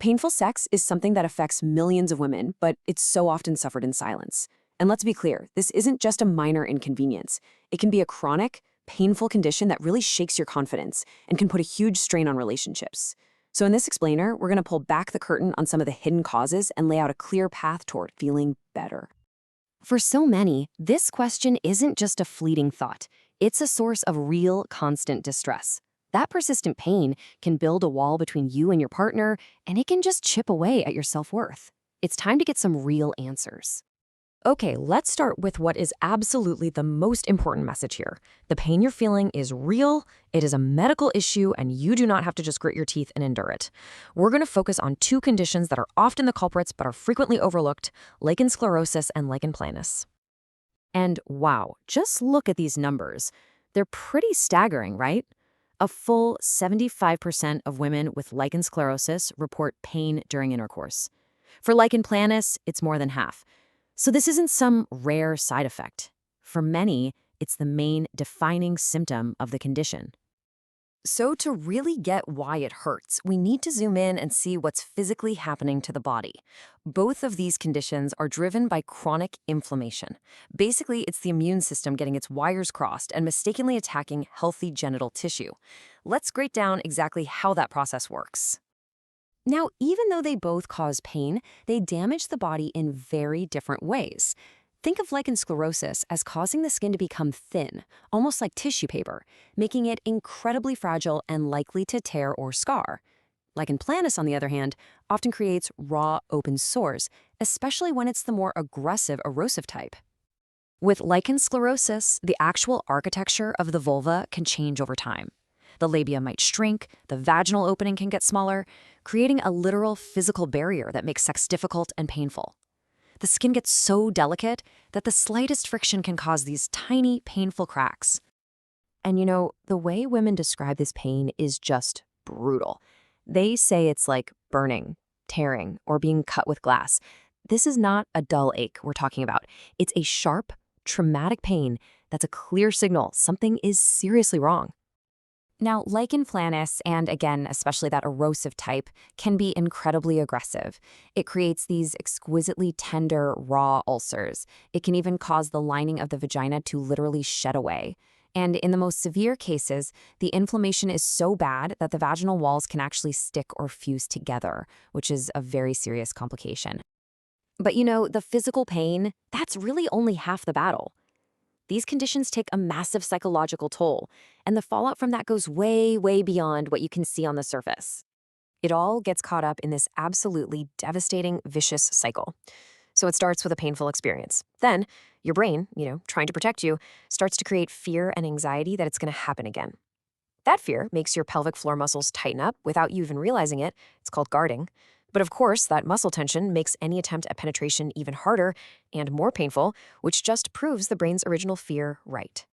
Painful sex is something that affects millions of women, but it's so often suffered in silence. And let's be clear, this isn't just a minor inconvenience. It can be a chronic, painful condition that really shakes your confidence and can put a huge strain on relationships. So in this explainer, we're going to pull back the curtain on some of the hidden causes and lay out a clear path toward feeling better. For so many, this question isn't just a fleeting thought. It's a source of real, constant distress. That persistent pain can build a wall between you and your partner, and it can just chip away at your self-worth. It's time to get some real answers. Okay, let's start with what is absolutely the most important message here. The pain you're feeling is real, it is a medical issue, and you do not have to just grit your teeth and endure it. We're going to focus on two conditions that are often the culprits but are frequently overlooked: lichen sclerosus and lichen planus. And wow, just look at these numbers. They're pretty staggering, right? A full 75% of women with lichen sclerosus report pain during intercourse. For lichen planus, it's more than half. So this isn't some rare side effect. For many, it's the main defining symptom of the condition. So to really get why it hurts, we need to zoom in and see what's physically happening to the body. Both of these conditions are driven by chronic inflammation. Basically, it's the immune system getting its wires crossed and mistakenly attacking healthy genital tissue. Let's break down exactly how that process works. Now, even though they both cause pain, they damage the body in very different ways. Think of lichen sclerosus as causing the skin to become thin, almost like tissue paper, making it incredibly fragile and likely to tear or scar. Lichen planus, on the other hand, often creates raw, open sores, especially when it's the more aggressive, erosive type. With lichen sclerosus, the actual architecture of the vulva can change over time. The labia might shrink, the vaginal opening can get smaller, creating a literal physical barrier that makes sex difficult and painful. The skin gets so delicate that the slightest friction can cause these tiny, painful cracks. And you know, the way women describe this pain is just brutal. They say it's like burning, tearing, or being cut with glass. This is not a dull ache we're talking about. It's a sharp, traumatic pain that's a clear signal something is seriously wrong. Now, lichen planus, and again, especially that erosive type, can be incredibly aggressive. It creates these exquisitely tender, raw ulcers. It can even cause the lining of the vagina to literally shed away. And in the most severe cases, the inflammation is so bad that the vaginal walls can actually stick or fuse together, which is a very serious complication. But you know, the physical pain, that's really only half the battle. These conditions take a massive psychological toll, and the fallout from that goes way, way beyond what you can see on the surface. It all gets caught up in this absolutely devastating, vicious cycle. So it starts with a painful experience. Then, your brain, trying to protect you, starts to create fear and anxiety that it's going to happen again. That fear makes your pelvic floor muscles tighten up without you even realizing it. It's called guarding. But of course, that muscle tension makes any attempt at penetration even harder and more painful, which just proves the brain's original fear right.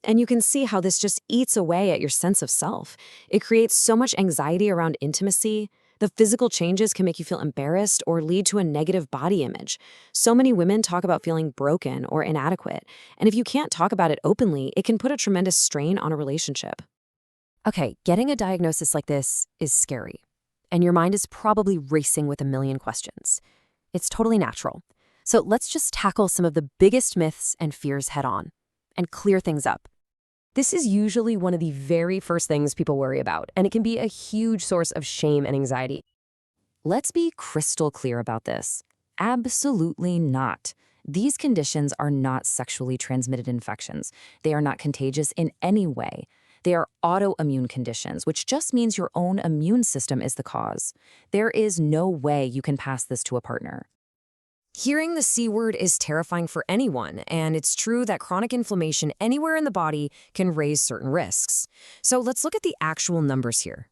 And you can see how this just eats away at your sense of self. It creates so much anxiety around intimacy. The physical changes can make you feel embarrassed or lead to a negative body image. So many women talk about feeling broken or inadequate. And if you can't talk about it openly, it can put a tremendous strain on a relationship. Okay, getting a diagnosis like this is scary. And your mind is probably racing with a million questions. It's totally natural. So let's just tackle some of the biggest myths and fears head on and clear things up. This is usually one of the very first things people worry about, and it can be a huge source of shame and anxiety. Let's be crystal clear about this. Absolutely not. These conditions are not sexually transmitted infections. They are not contagious in any way. They are autoimmune conditions, which just means your own immune system is the cause. There is no way you can pass this to a partner. Hearing the C word is terrifying for anyone, and it's true that chronic inflammation anywhere in the body can raise certain risks. So let's look at the actual numbers here.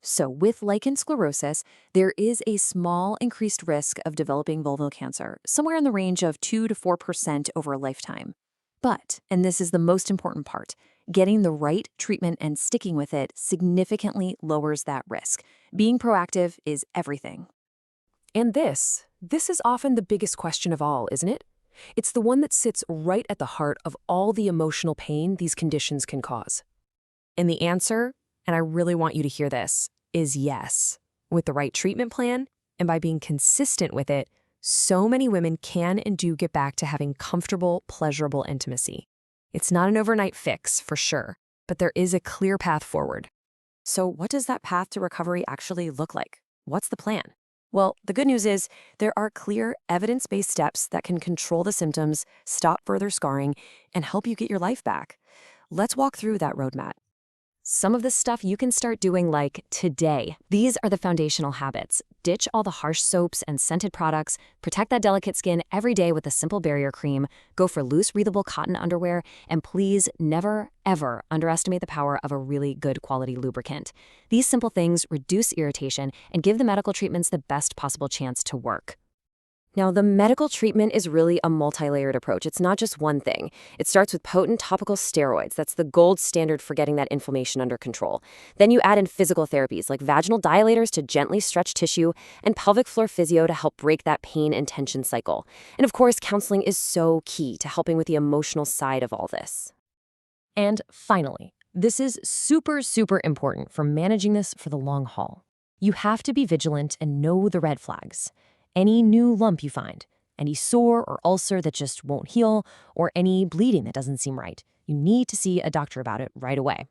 So with lichen sclerosus, there is a small increased risk of developing vulval cancer, somewhere in the range of 2 to 4% over a lifetime. But, and this is the most important part, getting the right treatment and sticking with it significantly lowers that risk. Being proactive is everything. And this is often the biggest question of all, isn't it? It's the one that sits right at the heart of all the emotional pain these conditions can cause. And the answer, and I really want you to hear this, is yes. With the right treatment plan, and by being consistent with it, so many women can and do get back to having comfortable, pleasurable intimacy. It's not an overnight fix, for sure, but there is a clear path forward. So what does that path to recovery actually look like? What's the plan? Well, the good news is there are clear, evidence-based steps that can control the symptoms, stop further scarring, and help you get your life back. Let's walk through that roadmap. Some of this stuff you can start doing like today. These are the foundational habits. Ditch all the harsh soaps and scented products. Protect that delicate skin every day with a simple barrier cream. Go for loose, breathable cotton underwear. And please never, ever underestimate the power of a really good quality lubricant. These simple things reduce irritation and give the medical treatments the best possible chance to work. Now, the medical treatment is really a multi-layered approach. It's not just one thing. It starts with potent topical steroids. That's the gold standard for getting that inflammation under control. Then you add in physical therapies like vaginal dilators to gently stretch tissue and pelvic floor physio to help break that pain and tension cycle. And of course, counseling is so key to helping with the emotional side of all this. And finally, this is super, super important for managing this for the long haul. You have to be vigilant and know the red flags. Any new lump you find, any sore or ulcer that just won't heal, or any bleeding that doesn't seem right. You need to see a doctor about it right away.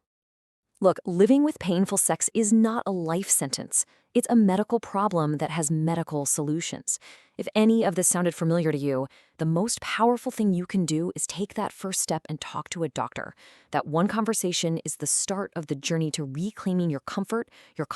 Look, living with painful sex is not a life sentence. It's a medical problem that has medical solutions. If any of this sounded familiar to you, the most powerful thing you can do is take that first step and talk to a doctor. That one conversation is the start of the journey to reclaiming your comfort, your